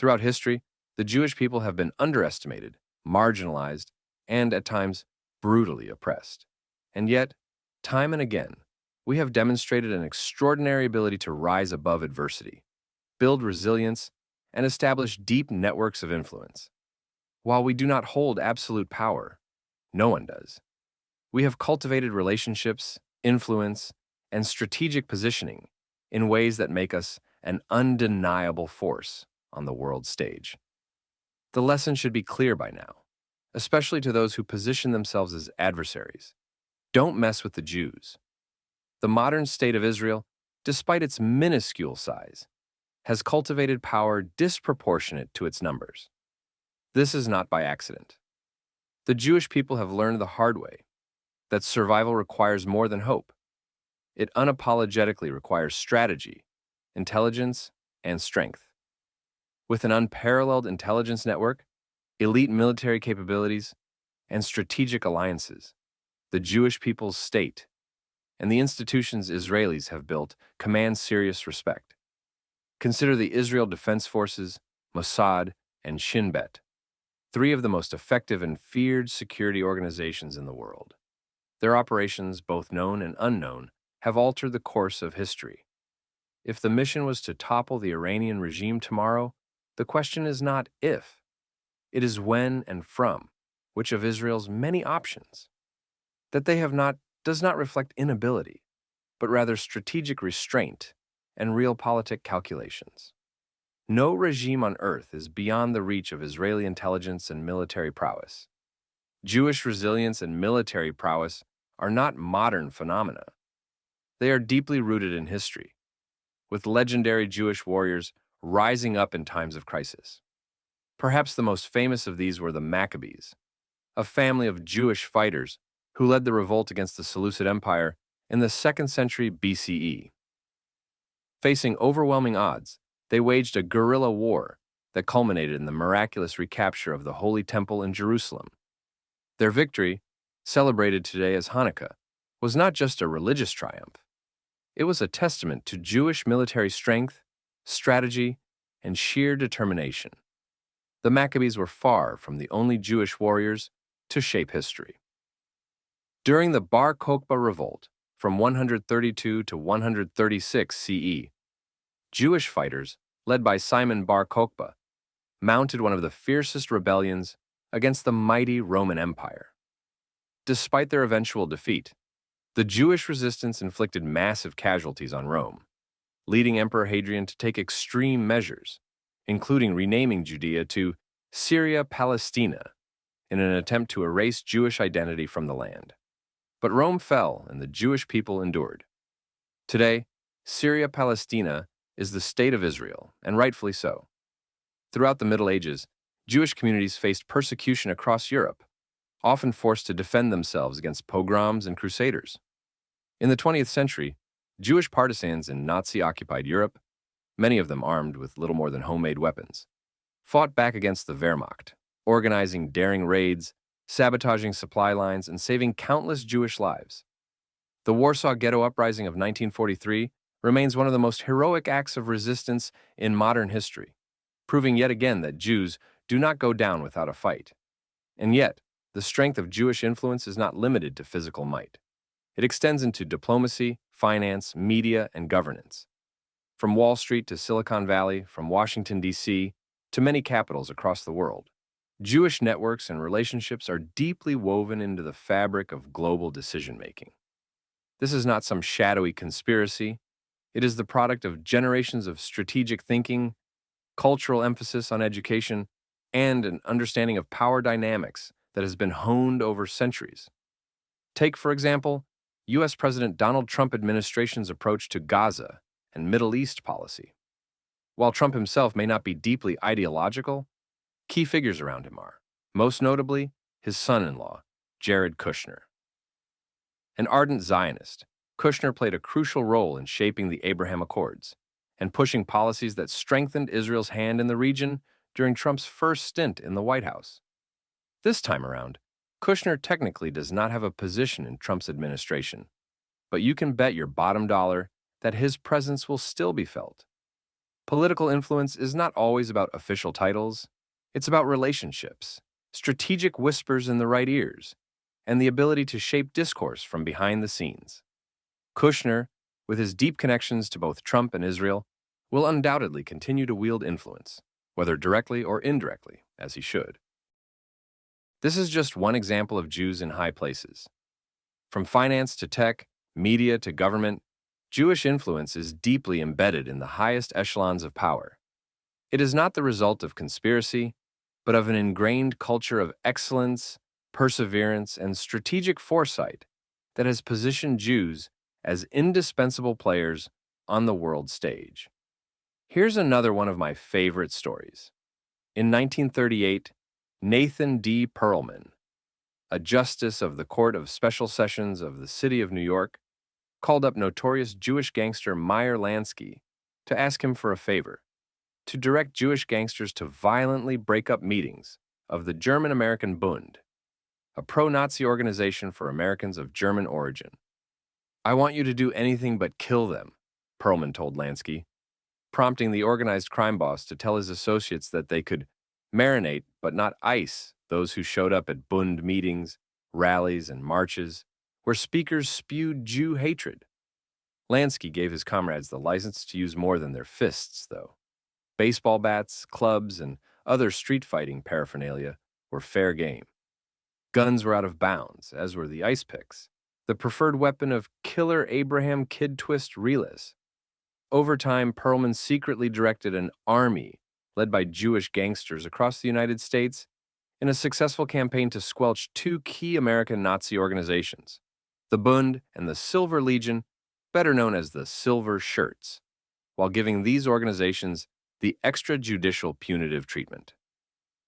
Throughout history, the Jewish people have been underestimated, marginalized, and at times brutally oppressed. And yet, time and again, we have demonstrated an extraordinary ability to rise above adversity, build resilience, and establish deep networks of influence. While we do not hold absolute power, no one does. We have cultivated relationships, influence, and strategic positioning in ways that make us an undeniable force on the world stage. The lesson should be clear by now, especially to those who position themselves as adversaries. Don't mess with the Jews. The modern state of Israel, despite its minuscule size, has cultivated power disproportionate to its numbers. This is not by accident. The Jewish people have learned the hard way that survival requires more than hope. It unapologetically requires strategy, intelligence, and strength. With an unparalleled intelligence network, elite military capabilities, and strategic alliances, the Jewish people's state and the institutions Israelis have built command serious respect. Consider the Israel Defense Forces, Mossad, and Shin Bet, three of the most effective and feared security organizations in the world. Their operations, both known and unknown, have altered the course of history. If the mission was to topple the Iranian regime tomorrow, the question is not if, it is when and from which of Israel's many options. That they have not does not reflect inability, but rather strategic restraint and realpolitik calculations. No regime on earth is beyond the reach of Israeli intelligence and military prowess. Jewish resilience and military prowess are not modern phenomena. They are deeply rooted in history, with legendary Jewish warriors rising up in times of crisis. Perhaps the most famous of these were the Maccabees, a family of Jewish fighters who led the revolt against the Seleucid Empire in the 2nd century BCE. Facing overwhelming odds, they waged a guerrilla war that culminated in the miraculous recapture of the Holy Temple in Jerusalem. Their victory, celebrated today as Hanukkah, was not just a religious triumph. It was a testament to Jewish military strength, strategy, and sheer determination. The Maccabees were far from the only Jewish warriors to shape history. During the Bar Kokhba revolt from 132 to 136 CE, Jewish fighters, led by Simon Bar Kokhba, mounted one of the fiercest rebellions against the mighty Roman Empire. Despite their eventual defeat, the Jewish resistance inflicted massive casualties on Rome, leading Emperor Hadrian to take extreme measures, including renaming Judea to Syria Palestina in an attempt to erase Jewish identity from the land. But Rome fell and the Jewish people endured. Today, Syria Palestina is the state of Israel, and rightfully so. Throughout the Middle Ages, Jewish communities faced persecution across Europe, often forced to defend themselves against pogroms and crusaders. In the 20th century, Jewish partisans in Nazi-occupied Europe, many of them armed with little more than homemade weapons, fought back against the Wehrmacht, organizing daring raids, sabotaging supply lines, and saving countless Jewish lives. The Warsaw Ghetto Uprising of 1943 remains one of the most heroic acts of resistance in modern history, proving yet again that Jews do not go down without a fight. And yet, the strength of Jewish influence is not limited to physical might. It extends into diplomacy, finance, media, and governance. From Wall Street to Silicon Valley, from Washington, D.C., to many capitals across the world, Jewish networks and relationships are deeply woven into the fabric of global decision-making. This is not some shadowy conspiracy. It is the product of generations of strategic thinking, cultural emphasis on education, and an understanding of power dynamics that has been honed over centuries. Take, for example, U.S. President Donald Trump administration's approach to Gaza and Middle East policy. While Trump himself may not be deeply ideological, key figures around him are, most notably his son-in-law, Jared Kushner. An ardent Zionist, Kushner played a crucial role in shaping the Abraham Accords and pushing policies that strengthened Israel's hand in the region during Trump's first stint in the White House. This time around, Kushner technically does not have a position in Trump's administration, but you can bet your bottom dollar that his presence will still be felt. Political influence is not always about official titles, it's about relationships, strategic whispers in the right ears, and the ability to shape discourse from behind the scenes. Kushner, with his deep connections to both Trump and Israel, will undoubtedly continue to wield influence, whether directly or indirectly, as he should. This is just one example of Jews in high places. From finance to tech, media to government, Jewish influence is deeply embedded in the highest echelons of power. It is not the result of conspiracy, but of an ingrained culture of excellence, perseverance, and strategic foresight that has positioned Jews as indispensable players on the world stage. Here's another one of my favorite stories. In 1938, Nathan D. Perlman, a justice of the Court of Special Sessions of the City of New York, called up notorious Jewish gangster Meyer Lansky to ask him for a favor: to direct Jewish gangsters to violently break up meetings of the German-American Bund, a pro-Nazi organization for Americans of German origin. "I want you to do anything but kill them," Perlman told Lansky, prompting the organized crime boss to tell his associates that they could marinate but not ice those who showed up at Bund meetings, rallies, and marches, where speakers spewed Jew hatred. Lansky gave his comrades the license to use more than their fists, though. Baseball bats, clubs, and other street fighting paraphernalia were fair game. Guns were out of bounds, as were the ice picks, the preferred weapon of killer Abraham Kid Twist realists. Over time, Perlman secretly directed an army led by Jewish gangsters across the United States in a successful campaign to squelch two key American Nazi organizations, the Bund and the Silver Legion, better known as the Silver Shirts, while giving these organizations the extrajudicial punitive treatment.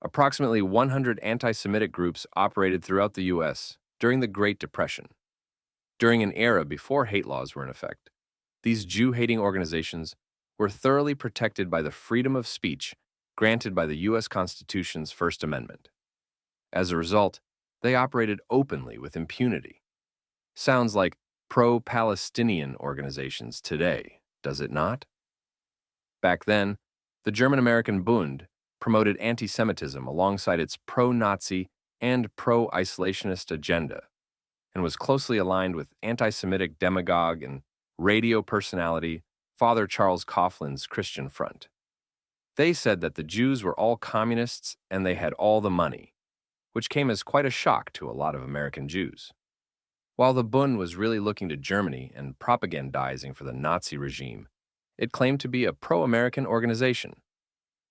Approximately 100 anti-Semitic groups operated throughout the U.S. during the Great Depression. During an era before hate laws were in effect, these Jew-hating organizations were thoroughly protected by the freedom of speech granted by the U.S. Constitution's First Amendment. As a result, they operated openly with impunity. Sounds like pro-Palestinian organizations today, does it not? Back then, the German-American Bund promoted anti-Semitism alongside its pro-Nazi and pro-isolationist agenda, and was closely aligned with anti-Semitic demagogue and radio personality Father Charles Coughlin's Christian Front. They said that the Jews were all communists and they had all the money, which came as quite a shock to a lot of American Jews. While the Bund was really looking to Germany and propagandizing for the Nazi regime, it claimed to be a pro-American organization.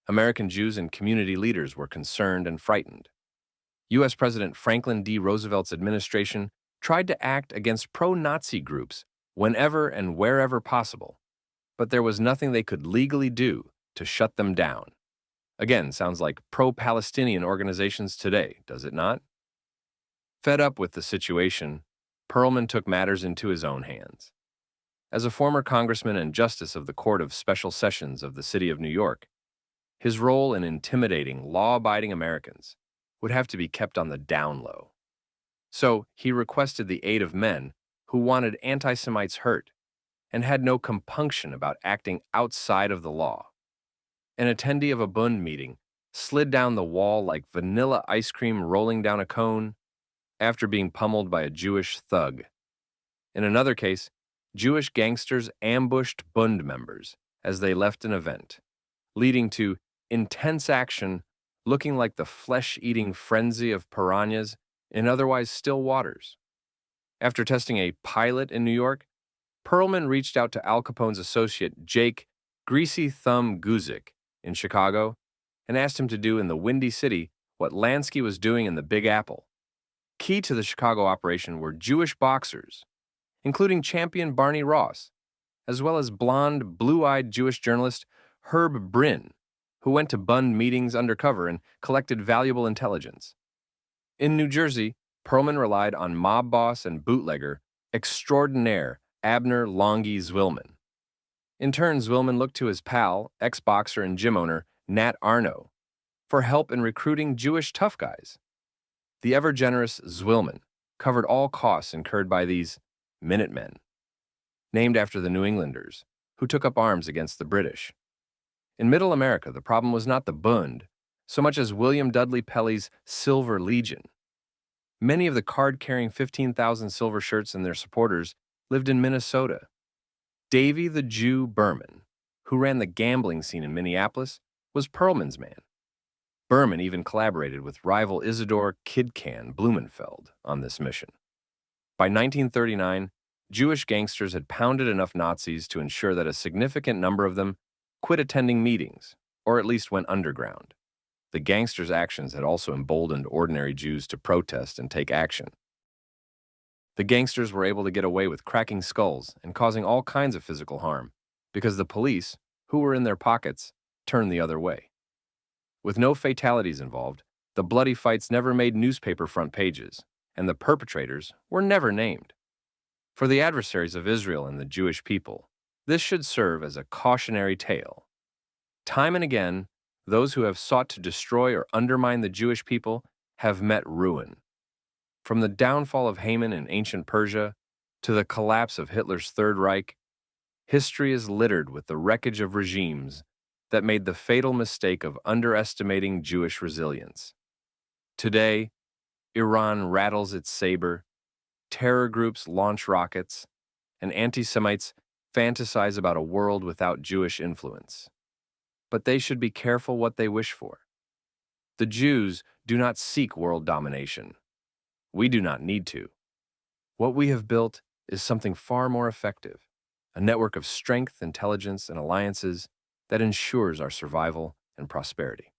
American Jews and community leaders were concerned and frightened. U.S. President Franklin D. Roosevelt's administration tried to act against pro-Nazi groups whenever and wherever possible, but there was nothing they could legally do to shut them down. Again, sounds like pro-Palestinian organizations today, does it not? Fed up with the situation, Perlman took matters into his own hands. As a former congressman and justice of the Court of Special Sessions of the City of New York, his role in intimidating law-abiding Americans would have to be kept on the down low. So he requested the aid of men who wanted anti-Semites hurt and had no compunction about acting outside of the law. An attendee of a Bund meeting slid down the wall like vanilla ice cream rolling down a cone after being pummeled by a Jewish thug. In another case, Jewish gangsters ambushed Bund members as they left an event, leading to intense action looking like the flesh-eating frenzy of piranhas in otherwise still waters. After testing a pilot in New York, Perlman reached out to Al Capone's associate Jake Greasy Thumb Guzik in Chicago and asked him to do in the Windy City what Lansky was doing in the Big Apple. Key to the Chicago operation were Jewish boxers, including champion Barney Ross, as well as blonde, blue-eyed Jewish journalist Herb Brin, who went to Bund meetings undercover and collected valuable intelligence. In New Jersey, Perlman relied on mob boss and bootlegger extraordinaire Abner Longy Zwillman. In turn, Zwillman looked to his pal, ex-boxer and gym owner Nat Arno, for help in recruiting Jewish tough guys. The ever-generous Zwillman covered all costs incurred by these Minutemen, named after the New Englanders, who took up arms against the British. In Middle America, the problem was not the Bund, so much as William Dudley Pelley's Silver Legion. Many of the card-carrying 15,000 silver shirts and their supporters lived in Minnesota. Davy the Jew Berman, who ran the gambling scene in Minneapolis, was Perlman's man. Berman even collaborated with rival Isidor Kid Can Blumenfeld on this mission. By 1939, Jewish gangsters had pounded enough Nazis to ensure that a significant number of them quit attending meetings, or at least went underground. The gangsters' actions had also emboldened ordinary Jews to protest and take action. The gangsters were able to get away with cracking skulls and causing all kinds of physical harm because the police, who were in their pockets, turned the other way. With no fatalities involved, the bloody fights never made newspaper front pages, and the perpetrators were never named. For the adversaries of Israel and the Jewish people, this should serve as a cautionary tale. Time and again, those who have sought to destroy or undermine the Jewish people have met ruin. From the downfall of Haman in ancient Persia to the collapse of Hitler's Third Reich, history is littered with the wreckage of regimes that made the fatal mistake of underestimating Jewish resilience. Today, Iran rattles its saber, terror groups launch rockets, and anti-Semites fantasize about a world without Jewish influence. But they should be careful what they wish for. The Jews do not seek world domination. We do not need to. What we have built is something far more effective, a network of strength, intelligence, and alliances that ensures our survival and prosperity.